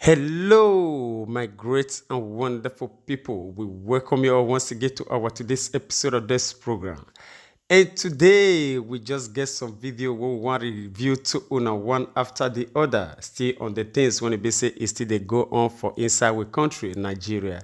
Hello, my great and wonderful people. We welcome you all once again to our today's episode of this program. And today we just get some video we want to review to one after the other. Still on the things when it be say it still they go on for inside our country, Nigeria.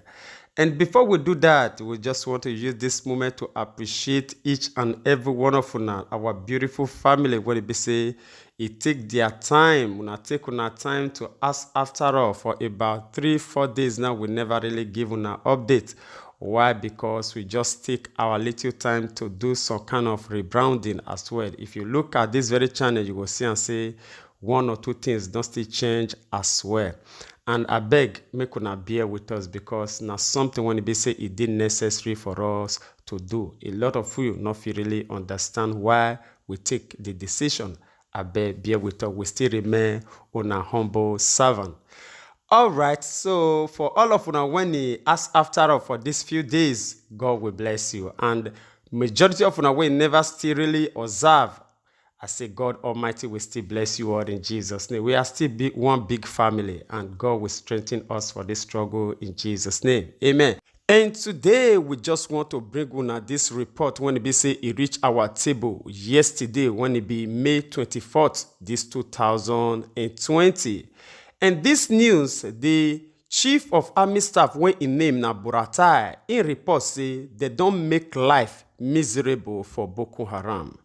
And before we do that, we just want to use this moment to appreciate each and every one of our beautiful family. When it be say it take their time, take una time to ask after all for about 3-4 days now. We never really give una update. Why? Because we just take our little time to do some kind of rebranding as well. If you look at this very channel, you will see and say one or two things don't still change as well. And I beg, make una bear with us because now something when it be say it did necessary for us to do. A lot of you not really understand why we take the decision. I beg, bear with us. We still remain on a humble servant. All right, so for all of you now, when he ask after all for these few days, God will bless you. And majority of you now, we never still really observe. I say God Almighty will still bless you all in Jesus' name. We are still one big family, and God will strengthen us for this struggle in Jesus' name. Amen. And today we just want to bring una this report when it be say it reached our table yesterday when it be May 24th, this 2020. And this news, the Chief of Army Staff when in name na Buratai, in report say they don't make life miserable for Boko Haram.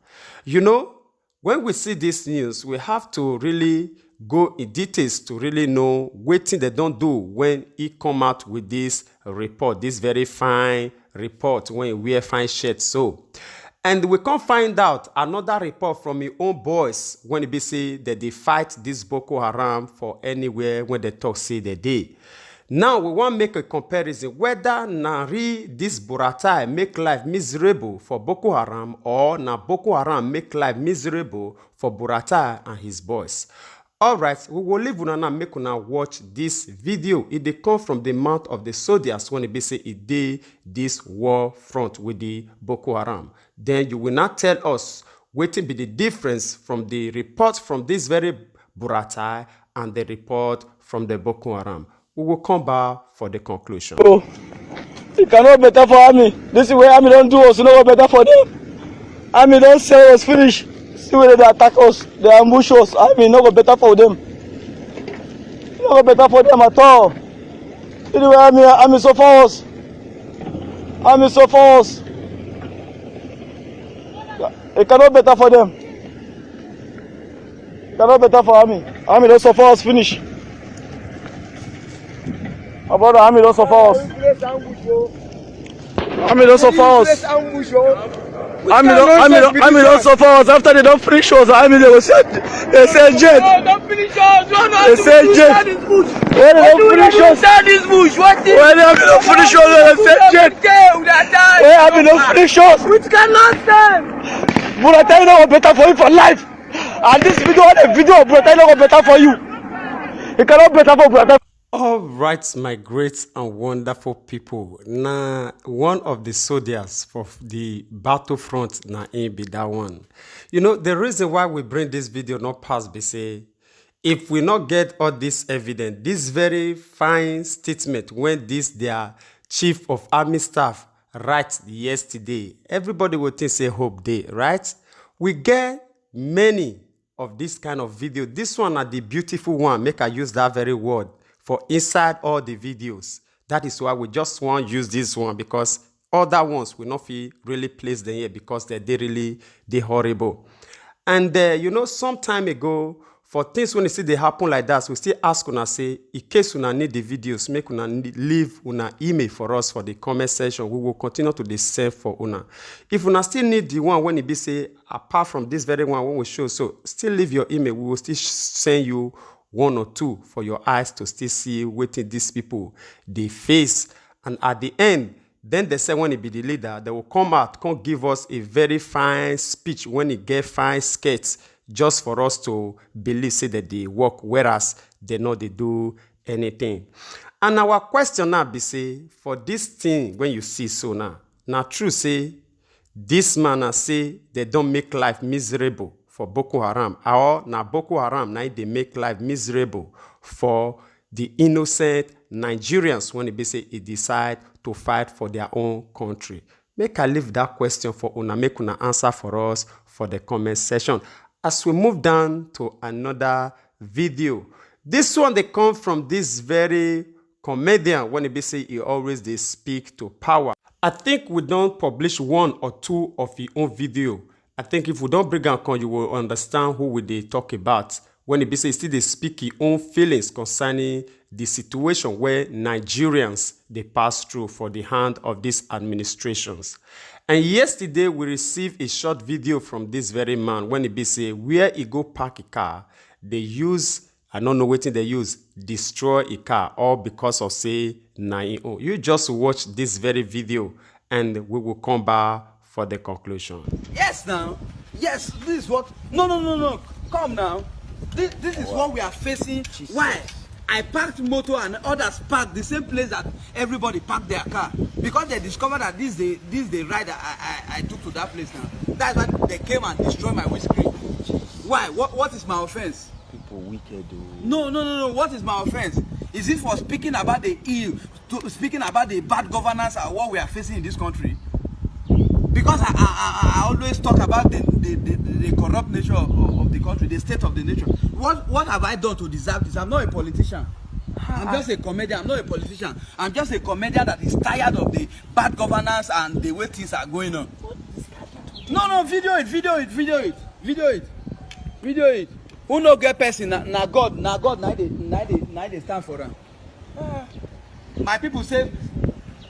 You know, when we see this news, we have to really go in details to really know what thing they don't do when he come out with this report, this very fine report when he wear fine shirt. So, and we can't find out another report from his own boys when it be say that they fight this Boko Haram for anywhere when they talk say they did. Now we want to make a comparison whether Nari this Buratai make life miserable for Boko Haram or na Boko Haram make life miserable for Buratai and his boys. All right, we will leave una now make una watch this video. It dey come from the mouth of the soldiers when it be say it dey this war front with the Boko Haram. Then you will not tell us what will be the difference from the report from this very Buratai and the report from the Boko Haram. We will come back for the conclusion. Oh, it cannot better for Army. This is where Army don't do us, you know what better for them. Army don't say us finish. See where they attack us, they ambush us. Army no go better for them. No go better for them at all. See the way Army suffer us. Army suffer us. It cannot better for them. It cannot better for Army. Army don't suffer us finish. About the Army don't suffer us. Army don't suffer us. Army don't suffer us. After they don't finish us, Army they say jet. No, don't finish us. They say jet. When they don't finish us, when the Army don't finish us, they say jet. When Army don't finish us, Which cannot stand. Buratai no go better for you for life. And this video, the video of Buratai no go better for you. It cannot better for Buratai. All right, my great and wonderful people. Now, one of the soldiers for the battlefront na in be that one. You know, the reason why we bring this video not past be say, if we not get all this evidence, this very fine statement when this their Chief of Army Staff write yesterday, everybody will think say hope day, right? We get many of this kind of video. This one are the beautiful one. Make I use that very word. For inside all the videos. That is why we just want to use this one because other ones will not feel really placed them here because they really horrible. And you know, some time ago, for things when you see they happen like that, we still ask una say, in case una need the videos, make una leave una email for us for the comment section. We will continue to send for una. If una still need the one when it be say, apart from this very one when we show, so still leave your email. We will still send you one or two for your eyes to still see what these people they face. And at the end, then they say when it be the leader, they will come out, come give us a very fine speech when it get fine skits, just for us to believe say that they work, whereas they know they do anything. And our question now be say, for this thing, when you see so now true say, this man say they don't make life miserable for Boko Haram, or na Boko Haram now they make life miserable for the innocent Nigerians when they say it decide to fight for their own country? Make I leave that question for una, make una answer for us for the comment section. As we move down to another video, this one they come from this very comedian when they say he always they speak to power. I think we don't publish one or two of his own video. I think if we don't bring am come, you will understand who we they talk about. When he say still they speak his own feelings concerning the situation where Nigerians they pass through for the hand of these administrations. And yesterday we received a short video from this very man when he say where he go park a car, they use, I don't know what they use, destroy a car, all because of say na im own. You just watch this very video and we will come back for the conclusion. Yes, now. Yes, this is what. No. Come now. This is what we are facing. Jesus. Why? I parked motor and others parked the same place that everybody parked their car because they discovered that this the ride I took to that place now. That's why they came and destroyed my windscreen. Why? What is my offense? People wicked. No. What is my offense? Is it for speaking about the ill, speaking about the bad governance and what we are facing in this country? Because I always talk about the corrupt nature of the country, the state of the nation. What have I done to deserve this? I'm not a politician. I'm just a comedian. I'm not a politician. I'm just a comedian that is tired of the bad governance and the way things are going on. No, video it. Who no get person? Na God, na they stand for them. My people say,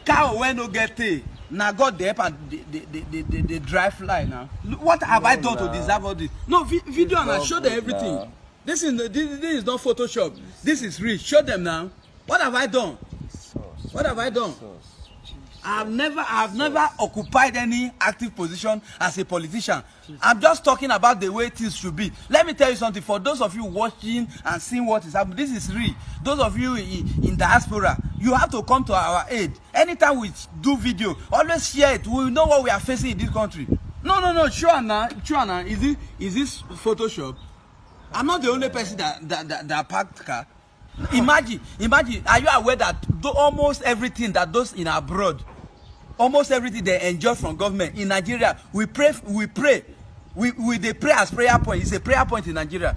cow when no get tea. Now God the help and the dry fly now. What have I done to deserve all this? No video and I show them everything. This is not Photoshop. This is real. Show them now. What have I done? What have I done? I have never occupied any active position as a politician. I'm just talking about the way things should be. Let me tell you something. For those of you watching and seeing what is happening, this is real. Those of you in diaspora, you have to come to our aid. Anytime we do video, always share it. We know what we are facing in this country. No. Sure now. Is this Photoshop? I'm not the only person that parked car. Imagine. Are you aware that almost everything that those in abroad, almost everything they enjoy from government in Nigeria, we pray. They pray as prayer point. It's a prayer point in Nigeria.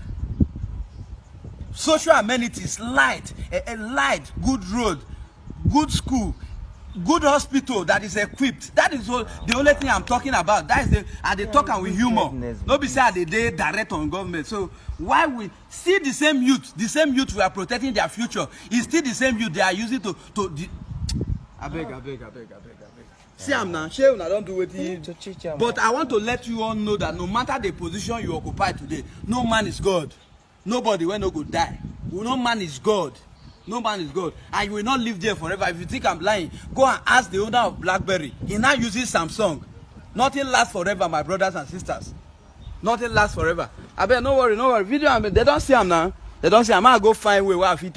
Social amenities, light, good road, good school, good hospital that is equipped. That is all, the only thing I'm talking about. That is they talking with humor. No be say they direct on government. So why we see the same youth we are protecting their future, is still the same youth they are using to I beg. See, I'm now. Shey una don't do it. But I want to let you all know that no matter the position you occupy today, no man is God. Nobody will not go die. No man is God. No man is God. And you will not live there forever. If you think I'm lying, go and ask the owner of BlackBerry. He now uses Samsung. Nothing lasts forever, my brothers and sisters. Nothing lasts forever. I bet no worry. Video, they don't see him now. They don't see him. I go find way where I fit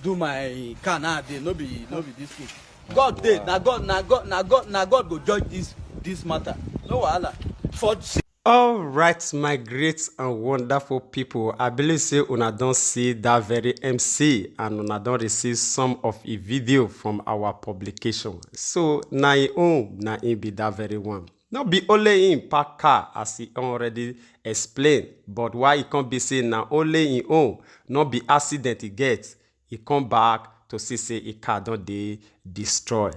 do my car now. They no be this thing. God did. Now God go judge this matter. No wahala. All right, my great and wonderful people. I believe say una don't see that very MC and una don't receive some of a video from our publication. So na im own, na im be that very one. Not be only in park car as he already explained, but why he can't be saying now only in own, not be accident he gets. He come back to see say a car don't they destroy.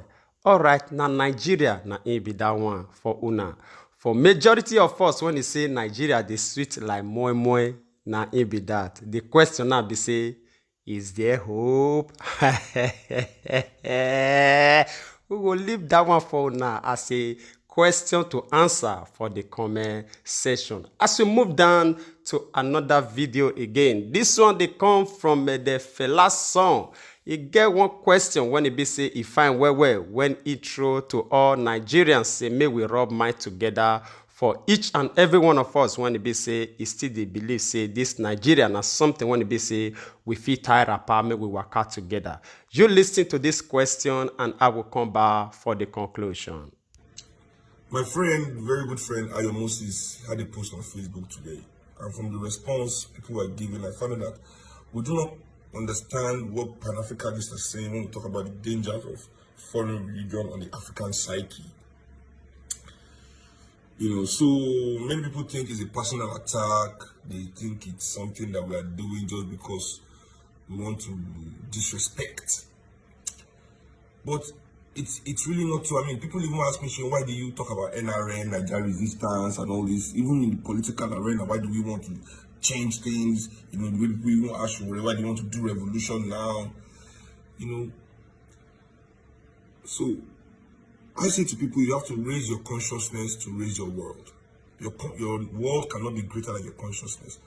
All right, now Nigeria na im be that one for una. For majority of us, when they say Nigeria, they sweet like moi, na im be that. The question now be say, is there hope? We will leave that one for now as a question to answer for the comment section. As we move down to another video again, this one they come from the Fela song. You get one question when it be say he find well when he throw to all Nigerians say may we rub mind together for each and every one of us when it be say he still they believe say this Nigerian as something when it be say we fit tie rapper may we work out together. You listen to this question and I will come back for the conclusion. My friend, very good friend Ayo Moses had a post on Facebook today, and from the response people were giving, I found out that we do not understand what Pan-Africanists are saying when we talk about the dangers of foreign religion on the African psyche. So many people think it's a personal attack. They think it's something that we are doing just because we want to disrespect. But it's really not true. I mean, people even ask me, why do you talk about NRN, Nigeria resistance, and all this? Even in the political arena, why do we want to change things? We want to ask you why do you want to do revolution now? So I say to people, you have to raise your consciousness to raise your world. Your world cannot be greater than your consciousness.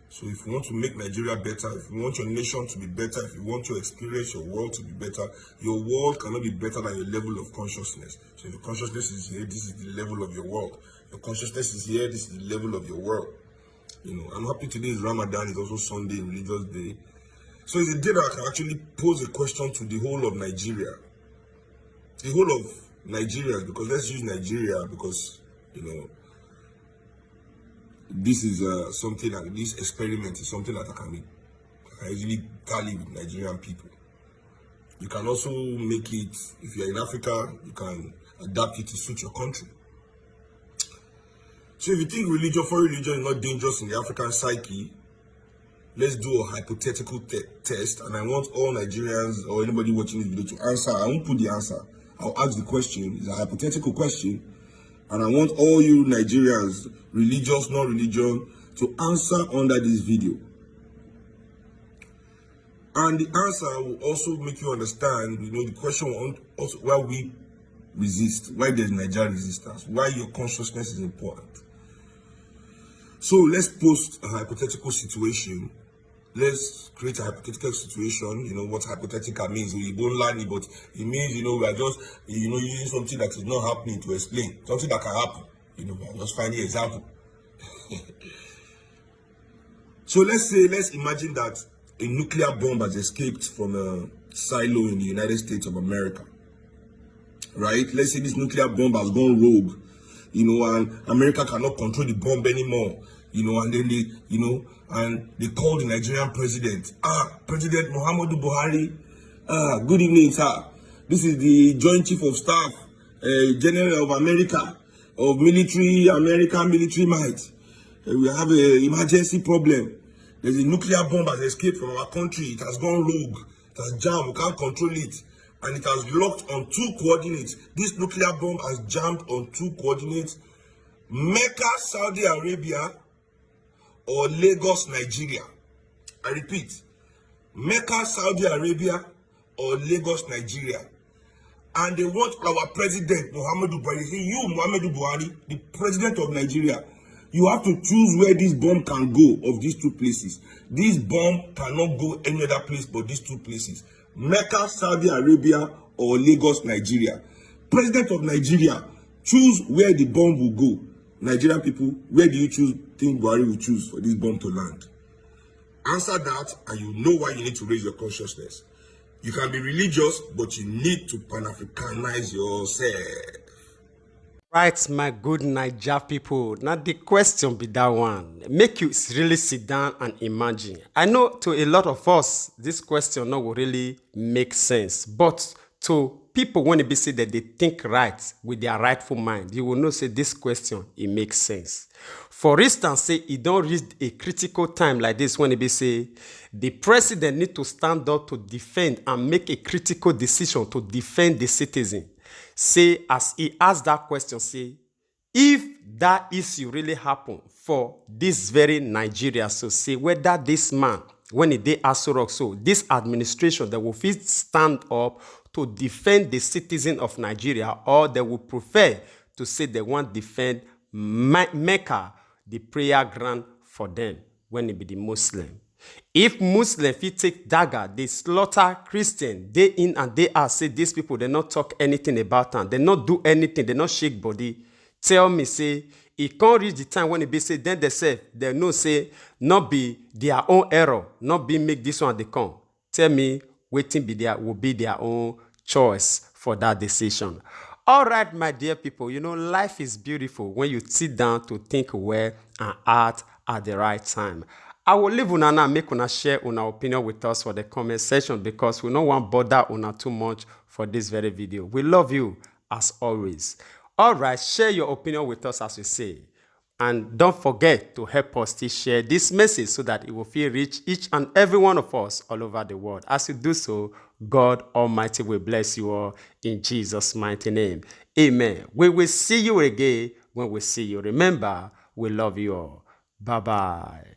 So if you want to make Nigeria better, if you want your nation to be better, if you want to experience your world to be better, your world cannot be better than your level of consciousness. So if your consciousness is here, this is the level of your world. Your consciousness is here, this is the level of your world. I'm happy today is Ramadan, it's also Sunday, religious day. So it's a day that I can actually pose a question to the whole of Nigeria. The whole of Nigeria, because let's use Nigeria because, this is something that this experiment is something that I can easily tally with Nigerian people. You can also make it, if you're in Africa, you can adapt it to suit your country. So if you think foreign religion is not dangerous in the African psyche, let's do a hypothetical test, and I want all Nigerians or anybody watching this video to answer. I won't put the answer. I'll ask the question. It's a hypothetical question. And I want all you Nigerians, religious, non-religion, to answer under this video. And the answer will also make you understand, the question will also why we resist, why there's Nigerian resistance, why your consciousness is important. So let's post a hypothetical situation. Let's create a hypothetical situation. What hypothetical means. We don't learn it, but it means, we are just, using something that is not happening to explain. Something that can happen. We are just finding an example. So let's imagine that a nuclear bomb has escaped from a silo in the United States of America. Right? Let's say this nuclear bomb has gone rogue. And America cannot control the bomb anymore. And then they called the Nigerian president. President Muhammadu Buhari. Good evening, sir. This is the Joint Chief of Staff, General of America, of American military might. We have an emergency problem. There's a nuclear bomb that has escaped from our country. It has gone rogue. It has jammed. We can't control it. And it has locked on 2 coordinates. This nuclear bomb has jammed on 2 coordinates. Mecca, Saudi Arabia, or Lagos, Nigeria. I repeat, Mecca, Saudi Arabia, or Lagos, Nigeria. And they want our president, Muhammadu Buhari. Say, you, Muhammadu Buhari, the president of Nigeria, you have to choose where this bomb can go of these 2 places. This bomb cannot go any other place but these 2 places. Mecca, Saudi Arabia, or Lagos, Nigeria. President of Nigeria, choose where the bomb will go. Nigerian people, where do you think Buhari will choose for this bomb to land? Answer that, and you know why you need to raise your consciousness. You can be religious, but you need to Pan-Africanize yourself. Right, my good Naija people. Now the question be that one. Make you really sit down and imagine. I know to a lot of us, this question no will really make sense. But to people when it be say that they think right with their rightful mind, you will know say this question, it makes sense. For instance, say it don't reach a critical time like this when it be say the president need to stand up to defend and make a critical decision to defend the citizen. Say, as he asked that question, say, if that issue really happen for this very Nigeria, so say whether this man, when he did Aso Rock, so this administration that will fit stand up to defend the citizen of Nigeria, or they will prefer to say they want to defend Mecca, the prayer ground for them, when it be the Muslim. If Muslim fit take dagger, they slaughter Christian day in and day out. Say these people, they not talk anything about them. They not do anything. They not shake body. Tell me, say, it can't reach the time when it be say, then they say, they know say, not be their own error, not be make this one they come. Tell me, waiting be there will be their own choice for that decision. All right, my dear people, life is beautiful when you sit down to think well and act at the right time. I will leave una now, make una share una opinion with us for the comment section because we no want bother una too much for this very video. We love you as always. All right, share your opinion with us as we say. And don't forget to help us to share this message so that it will feel reach each and every one of us all over the world. As you do so, God Almighty will bless you all in Jesus' mighty name. Amen. We will see you again when we see you. Remember, we love you all. Bye-bye.